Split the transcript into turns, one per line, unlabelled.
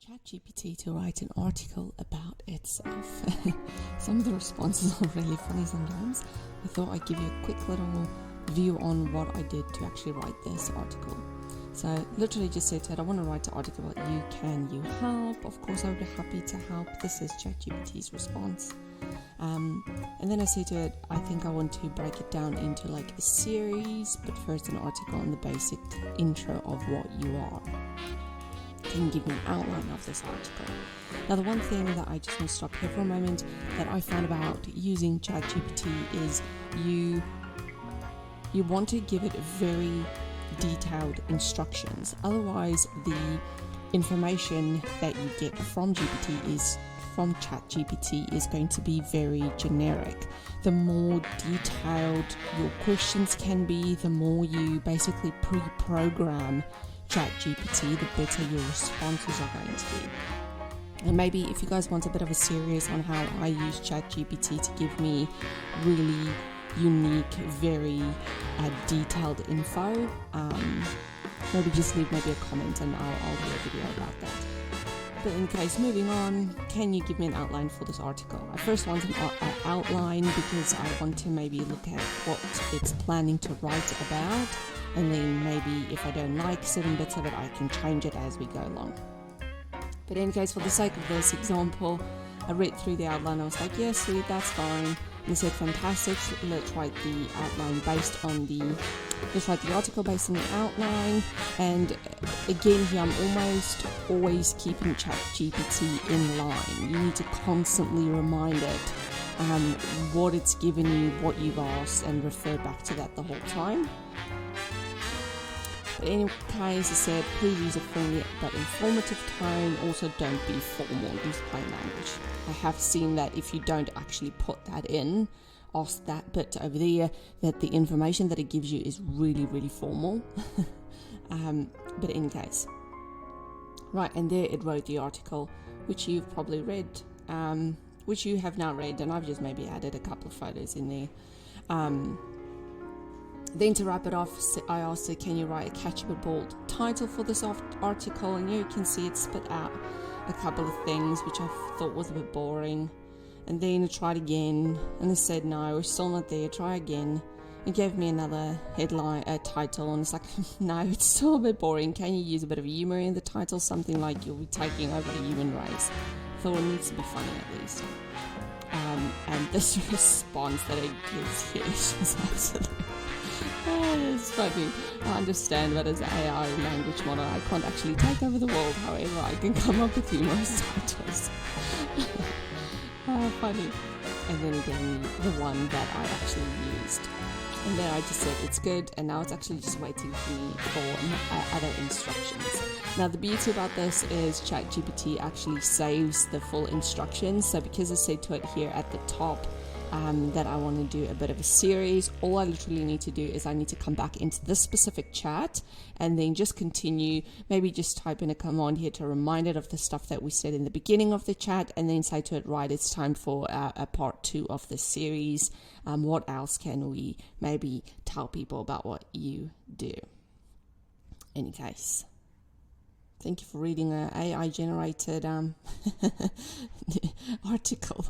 ChatGPT to write an article about itself. Some of the responses are really funny sometimes. I thought I'd give you a quick little view on what I did to actually write this article. So literally just said to it, I want to write an article about you. Can you help? Of course, I would be happy to help. This is ChatGPT's response. And then I say to it, I think I want to break it down into like a series, but first an article on the basic intro of what you are. Can you give me an outline of this article? Now, the one thing that I just want to stop here for a moment that I found about using ChatGPT is you want to give it very detailed instructions. Otherwise, the information that you get from ChatGPT is going to be very generic. The more detailed your questions can be, the more you basically pre-program ChatGPT, the better your responses are going to be. And maybe if you guys want a bit of a series on how I use ChatGPT to give me really unique, very detailed info, maybe just leave maybe a comment and I'll do a video about that. But in case, moving on, can you give me an outline for this article? I first want an outline because I want to maybe look at what it's planning to write about, and then maybe if I don't like certain bits of it, I can change it as we go along. But in case, for the sake of this example, I read through the outline. I was like, yeah, sweet, that's fine. And he said, fantastic, let's write the outline based on let's write the article based on the outline. And again here, I'm almost always keeping ChatGPT in line. You need to constantly remind it what it's given you, what you've asked, and refer back to that the whole time. But in any case, I said, please use a friendly but informative tone. Also, don't be formal, use plain language. I have seen that if you don't actually put that in, ask that bit over there, that the information that it gives you is really, really formal. But in any case. Right, and there it wrote the article, which you've probably read, which you have now read, and I've just maybe added a couple of photos in there. Then to wrap it off, I asked her, can you write a catchy but bold title for this article? And you can see it spit out a couple of things which I thought was a bit boring. And then I tried again, and it said, no, we're still not there, try again. It gave me another headline, title, and it's like, no, it's still a bit boring. Can you use a bit of humor in the title? Something like you'll be taking over the human race. I thought it needs to be funny at least. And this response that it gives here is just absolutely... Oh, it's funny. I understand that as an AI language model, I can't actually take over the world. However, I can come up with humorous titles. Funny. And then it gave me the one that I actually used. And then I just said, it's good. And now it's actually just waiting for me for other instructions. Now, the beauty about this is ChatGPT actually saves the full instructions. So because I said to it here at the top, that I want to do a bit of a series, all I literally need to do is I need to come back into this specific chat and then just continue, maybe just type in a command here to remind it of the stuff that we said in the beginning of the chat, and then say to it, right, it's time for a part 2 of the series. What else can we maybe tell people about what you do? Any case, thank you for reading an AI generated article.